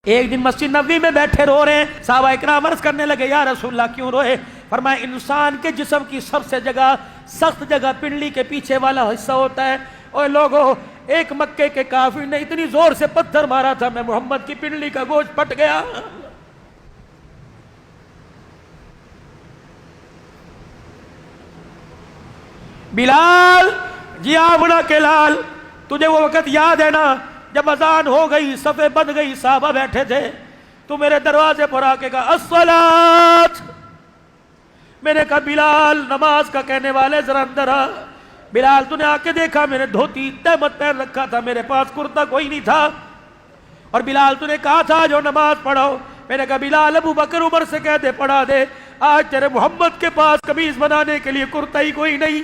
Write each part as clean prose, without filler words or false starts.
ایک دن مسجد نبوی میں بیٹھے رو رہے ہیں، صحابہ اکرام عرض کرنے لگے یا رسول اللہ کیوں روئے؟ فرمایا انسان کے جسم کی سب سے سخت جگہ پنڈلی کے پیچھے والا حصہ ہوتا ہے۔ اور لوگوں، ایک مکے کے کافر نے اتنی زور سے پتھر مارا تھا، میں محمد کی پنڈلی کا گوشت پھٹ گیا۔ بلال جی آبنا کے لال، تجھے وہ وقت یاد ہے نا جب اذان ہو گئی، صفیں بند گئی، صحابہ بیٹھے تھے، تو میرے دروازے پر آ کے کہا الصلاۃ۔ میں نے کہا بلال نماز کا کہنے والے ذرا اندر آ۔ بلال تو نے آ کے دیکھا میں نے دھوتی تہمت پہن رکھا تھا، میرے پاس کرتا کوئی نہیں تھا، اور بلال تو نے کہا تھا جو نماز پڑھو۔ میں نے کہا بلال ابو بکر عمر سے کہہ دے پڑھا دے، آج تیرے محمد کے پاس قمیض بنانے کے لیے کرتا ہی کوئی نہیں۔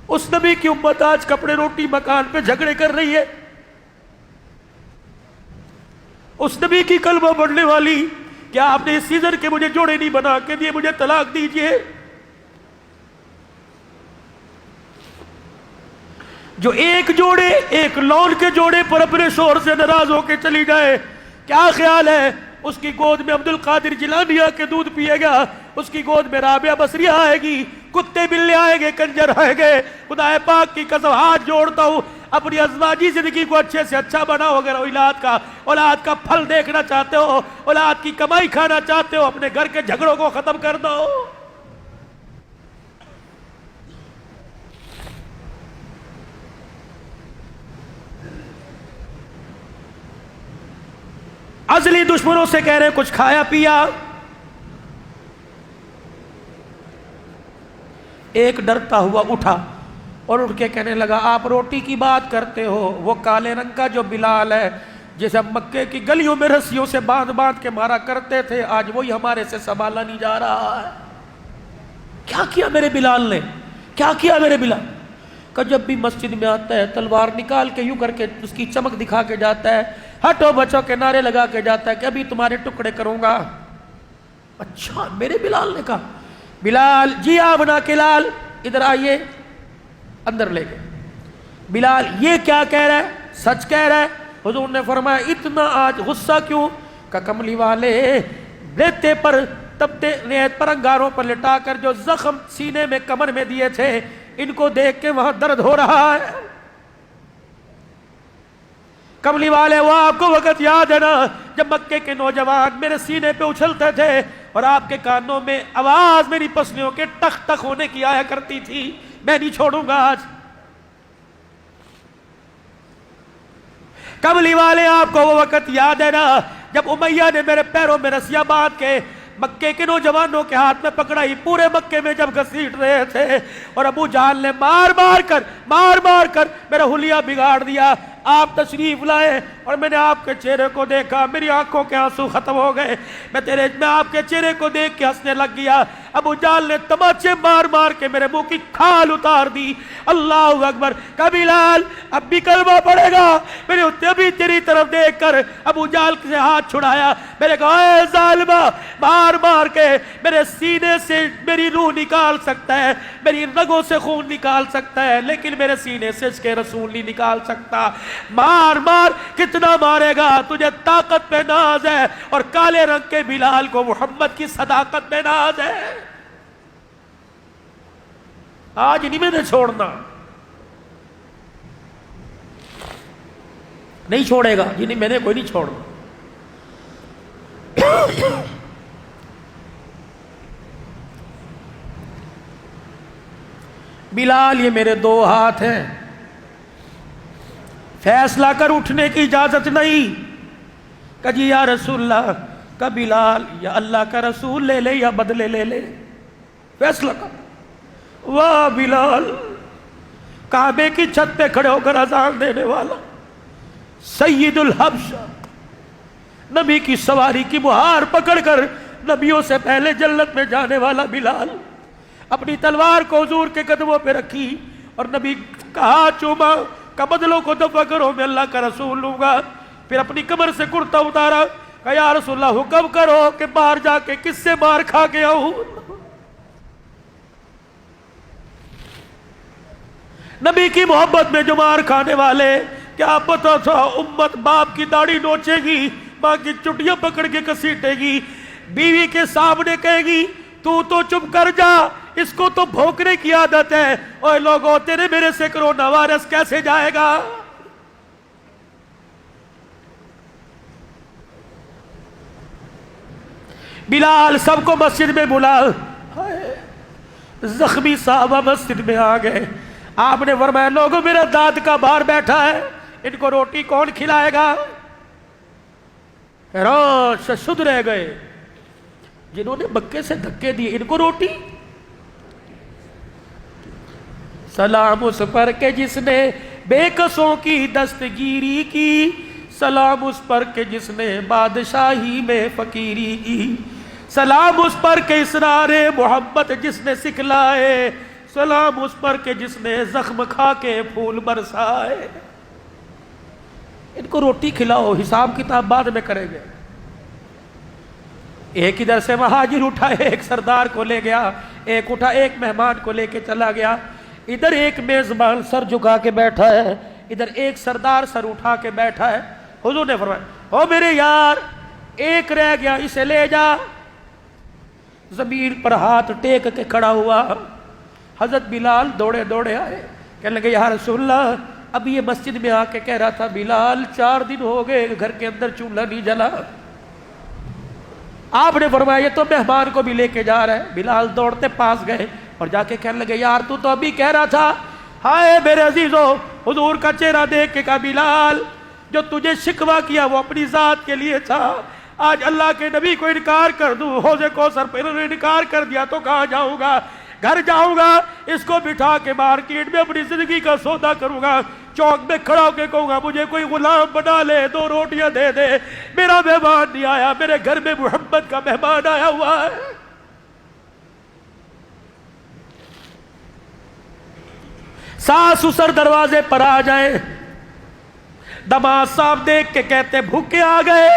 اس نبی کی امت آج کپڑے روٹی مکان پہ جھگڑے کر رہی ہے، اس نبی کی کلمہ پڑھنے والی، کیا آپ نے اس سیزن کے مجھے جوڑے نہیں بنا کے دیے، مجھے طلاق دیجئے۔ جو ایک جوڑے، ایک لون کے جوڑے پر اپنے شوہر سے ناراض ہو کے چلی جائے، کیا خیال ہے اس کی گود میں عبد القادر جیلانی کے دودھ پیے گا، اس کی گود میں رابعہ بصریہ آئے گی، کتے بلے آئیں گے، کنجر آئیں گے۔ خدا پاک کی قسم ہاتھ جوڑتا ہوں، اپنی ازواجی زندگی کو اچھے سے اچھا بناؤ۔ اگر اولاد کا پھل دیکھنا چاہتے ہو، اولاد کی کمائی کھانا چاہتے ہو، اپنے گھر کے جھگڑوں کو ختم کر دو۔ ازلی دشمنوں سے کہہ رہے کچھ کھایا پیا؟ ایک ڈرتا ہوا اٹھا اور اٹھ کے کہنے لگا آپ روٹی کی بات کرتے ہو، وہ کالے رنگ کا جو بلال ہے جسے مکے کی گلیوں میں رسیوں سے باندھ کے مارا کرتے تھے، آج وہی ہمارے سے سنبھالا نہیں جا رہا ہے۔ کیا کیا میرے بلال نے؟ کیا کیا میرے بلال؟ کہ جب بھی مسجد میں آتا ہے تلوار نکال کے یوں کر کے اس کی چمک دکھا کے جاتا ہے، ہٹو بچوں کے نعرے لگا کے جاتا ہے کہ ابھی تمہارے ٹکڑے کروں گا۔ اچھا، میرے بلال نے کہا بلال جی آبنا کے لال ادھر آئیے، اندر لے گئے۔ بلال یہ کیا کہہ رہا ہے؟ سچ کہہ رہا ہے؟ حضور نے فرمایا اتنا آج غصہ کیوں؟ کہ کملی والے ریتے پر تپتے ریت پر انگاروں پر لٹا کر جو زخم سینے میں کمر میں دیے تھے، ان کو دیکھ کے وہاں درد ہو رہا ہے۔ کملی والے وہ آپ کو وقت یاد ہے نا جب مکے کے نوجوان میرے سینے پہ اچھلتے تھے اور آپ کے کانوں میں آواز میری پسلیوں کے ٹک ٹک ہونے کی آیا کرتی تھی، میں نہیں چھوڑوں گا آج۔ کملی والے آپ کو وہ وقت یاد ہے نا جب امیہ نے میرے پیروں میں رسیاں باندھ کے مکے کے نوجوانوں کے ہاتھ میں پکڑائی، پورے مکے میں جب گھسیٹ رہے تھے، اور ابو جہل نے مار مار کر میرا حلیہ بگاڑ دیا۔ آپ تشریف لائے اور میں نے آپ کے چہرے کو دیکھا، میری آنکھوں کے آنسو ختم ہو گئے، میں آپ کے چہرے کو دیکھ کے ہنسنے لگ گیا۔ ابو جہل نے تماچے مار کے میرے منہ کی کھال اتار دی۔ اللہ اکبر! کہ بلال اب بھی کلمہ پڑے گا؟ میں نے ابھی تیری طرف دیکھ کر ابو جہل سے ہاتھ چھڑایا، میں نے کہا اے ظالمہ، مار کے میرے سینے سے میری روح نکال سکتا ہے، میری رگوں سے خون نکال سکتا ہے، لیکن میرے سینے سے اس کے رسول نہیں نکال سکتا۔ مار کتنا مارے گا؟ تجھے طاقت پہ ناز ہے، اور کالے رنگ کے بلال کو محمد کی صداقت پہ ناز ہے۔ آج نہیں میں نے چھوڑنا، نہیں چھوڑے گا جی، نہیں میں نے کوئی نہیں چھوڑنا۔ بلال یہ میرے دو ہاتھ ہیں، فیصلہ کر اٹھنے کی اجازت نہیں۔ کہ جی یا رسول اللہ، کہ بلال یا اللہ کا رسول لے لے یا بدلے لے لے، فیصلہ کر۔ واہ بلال، کعبے کی چھت پہ کھڑے ہو کر اذان دینے والا، سید الحبشہ، نبی کی سواری کی مہار پکڑ کر نبیوں سے پہلے جنت میں جانے والا بلال، اپنی تلوار کو حضور کے قدموں پہ رکھی اور نبی کا ہاتھ چوما کہ بدلوں کو دفع کرو، میں اللہ کا رسول لوں گا۔ پھر اپنی کمر سے کرتا اتارا کہ یا رسول اللہ حکم کرو کہ باہر جا کے کس سے مار کھا گیا ہوں۔ نبی کی محبت میں جو مار کھانے والے کیا پتا تھا امت باپ کی داڑھی نوچے گی، ماں کی چٹیاں پکڑ کے گھسیٹے گی، بیوی کے سامنے کہے گی تو چپ کر جا، اس کو تو بھونکنے کی عادت ہے، اوے لوگوں تیرے میرے سے کرونا وائرس کیسے جائے گا؟ بلال سب کو مسجد میں بلا، زخمی صحابہ مسجد میں آ گئے، آپ نے فرمایا لوگوں میرا دانت کا باہر بیٹھا ہے، ان کو روٹی کون کھلائے گا؟ حیران شد رہ گئے، جنہوں نے مکے سے دھکے دیے ان کو روٹی؟ سلام اس پر کہ جس نے بے کسوں کی دستگیری کی، سلام اس پر کہ جس نے بادشاہی میں فقیری کی، سلام اس پر کہ اسرار محبت جس نے سکھلائے، سلام اس پر کہ جس نے زخم کھا کے پھول برسائے۔ ان کو روٹی کھلاؤ، حساب کتاب بعد میں کریں گے۔ ایک ادھر سے مہاجر اٹھا، ایک سردار کو لے گیا، ایک اٹھا ایک مہمان کو لے کے چلا گیا، ادھر ایک میزبان سر جھکا کے بیٹھا ہے، ادھر ایک سردار سر اٹھا کے بیٹھا ہے۔ حضور نے فرمایا او میرے یار ایک رہ گیا، اسے لے جا۔ زمین پر ہاتھ ٹیک کے کھڑا ہوا، حضرت بلال دوڑے دوڑے آئے، کہنے لگے یا رسول اللہ، اب یہ مسجد میں آ کے کہہ رہا تھا بلال 4 دن ہو گئے گھر کے اندر چولہا نہیں جلا۔ آپ نے فرمایا یہ تو مہمان کو بھی لے کے جا رہا ہے۔ بلال دوڑتے پاس گئے اور جا کے کہنے لگے یار تو ابھی کہہ رہا تھا، ہائے میرے عزیزو، حضور کا چہرہ دیکھ کے کہا بلال جو تجھے شکوہ کیا وہ اپنی ذات کے لیے تھا، آج اللہ کے نبی کو انکار کر دوں، حوض کوثر پہ انہوں نے انکار کر دیا تو کہاں جاؤں گا؟ گھر جاؤں گا، اس کو بٹھا کے مارکیٹ میں اپنی زندگی کا سودا کروں گا، چوک میں کھڑا ہو کے کہوں گا مجھے کوئی غلام بنا لے، 2 روٹیاں دے دے، میرا مہمان نہیں آیا، میرے گھر میں محمد کا مہمان آیا ہوا ہے۔ ساس سسر دروازے پر آ جائے، دماد صاحب دیکھ کے کہتے بھوکے آ گئے،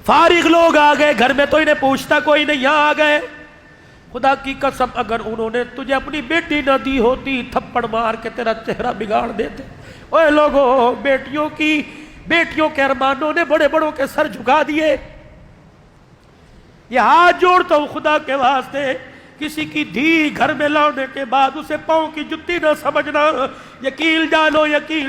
فارغ لوگ آ گئے گھر میں تو انہیں پوچھتا کوئی نہیں، یہاں آ گئے۔ خدا کی قسم اگر انہوں نے تجھے اپنی بیٹی نہ دی ہوتی تھپڑ مار کے تیرا چہرہ بگاڑ دیتے۔ اوے لوگوں بیٹیوں کے ارمانوں نے بڑے بڑوں کے سر جھکا دیے۔ یہ ہاتھ جوڑتا ہوں خدا کے واسطے، کسی کی دھی گھر میں لانے کے بعد اسے پاؤں کی جتی نہ سمجھنا، یقین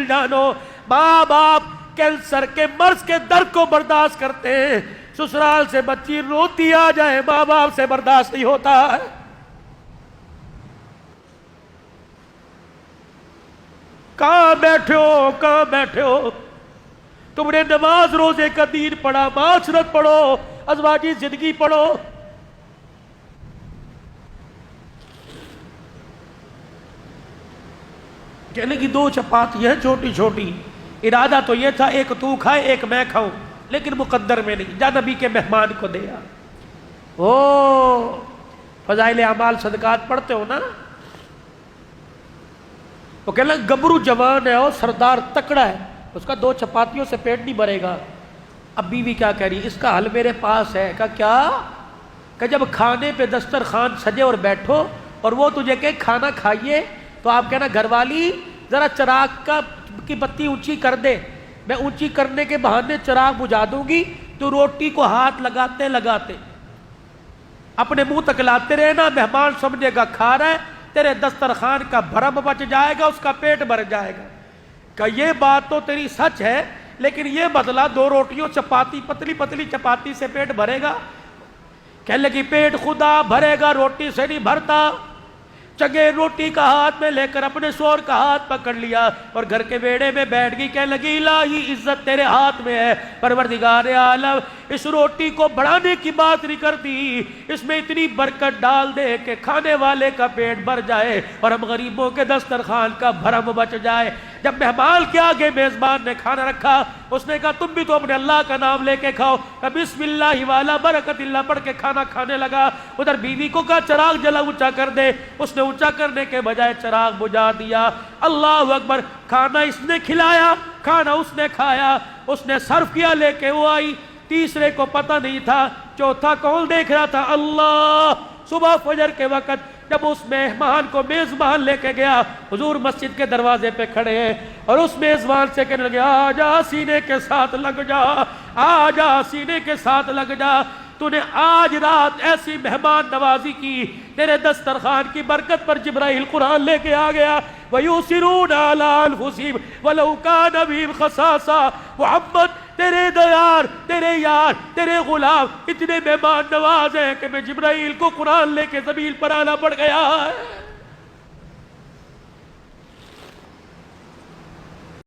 جانو ماں باپ کینسر کے مرض کے درد کو برداشت کرتے ہیں، سسرال سے بچی روتی آ جائے ماں باپ سے برداشت نہیں ہوتا ہے۔ کہاں بیٹھے ہو؟ تم نے نماز روزے کا دین پڑھا، معاشرت پڑھو، ازواجی زندگی پڑھو۔ کہنے کی 2 چپاتیاں چھوٹی چھوٹی، ارادہ تو یہ تھا ایک تو کھائے ایک میں کھاؤں، لیکن مقدر میں نہیں، جا نبی کے مہمان کو دیا۔ فضائل اعمال صدقات پڑھتے ہو نا؟ وہ کہنے لگا گبرو جوان ہے اور سردار تکڑا ہے، اس کا 2 چپاتیوں سے پیٹ نہیں بھرے گا۔ اب بیوی کیا کہہ رہی، اس کا حل میرے پاس ہے۔ کہا کیا؟ کہ جب کھانے پہ دسترخوان سجے اور بیٹھو اور وہ تجھے کہ کھانا کھائیے تو آپ کہنا گھر والی ذرا چراغ کی بتی اونچی کر دے، میں اونچی کرنے کے بہانے چراغ بجھا دوں گی، تو روٹی کو ہاتھ لگاتے لگاتے اپنے منہ تک لاتے رہنا، مہمان سمجھے گا کھا رہا ہے، تیرے دسترخوان کا بھرم بچ جائے گا، اس کا پیٹ بھر جائے گا۔ کہ یہ بات تو تیری سچ ہے، لیکن یہ بدلا 2 روٹیوں چپاتی، پتلی پتلی چپاتی سے پیٹ بھرے گا؟ کہنے لگی پیٹ خدا بھرے گا، روٹی سے نہیں بھرتا۔ چگے روٹی کا ہاتھ میں لے کر اپنے شوہر کا ہاتھ پکڑ لیا اور گھر کے بیڑے میں بیٹھ گئی، کہنے لگی الہی عزت تیرے ہاتھ میں ہے، پروردگار عالم اس روٹی کو بڑھانے کی بات نہیں کرتی، اس میں اتنی برکت ڈال دے کہ کھانے والے کا پیٹ بھر جائے اور ہم غریبوں کے دسترخوان کا بھرم بچ جائے۔ جب مہمان کے آگے میزبان نے کھانا رکھا، اس نے کہا تم بھی تو اپنے اللہ کا نام لے کے کھاؤ، کہ بسم اللہ والا برکت اللہ پڑھ کے کھانا کھانے لگا۔ ادھر بیوی کو کہا چراغ جلا اونچا کر دے، اس نے اونچا کرنے کے بجائے چراغ بجھا دیا۔ اللہ اکبر، کھانا اس نے کھلایا، کھانا اس نے کھایا، اس نے صرف کیا لے کے وہ آئی، تیسرے کو پتہ نہیں تھا، چوتھا کون دیکھ رہا تھا؟ اللہ۔ صبح فجر کے وقت جب اس مہمان کو میزبان لے کے گیا، حضور مسجد کے دروازے پہ کھڑے ہیں اور اس میزبان سے کہنے لگے آ جا سینے کے ساتھ لگ جا، آ جا سینے کے ساتھ لگ جا، تو نے آج رات ایسی مہمان نوازی کی، تیرے دسترخوان کی برکت پر جبرائیل قرآن لے کے آ گیا۔ وَيُؤْثِرُونَ عَلَىٰ أَنفُسِهِمْ وَلَوْ كَانَ بِهِمْ خَصَاصَةٌ۔ محمد تیرے دیار، تیرے یار، تیرے غلام اتنے مہمان نواز ہیں کہ میں جبرائیل کو قرآن لے کے زمین پر آنا پڑ گیا ہے۔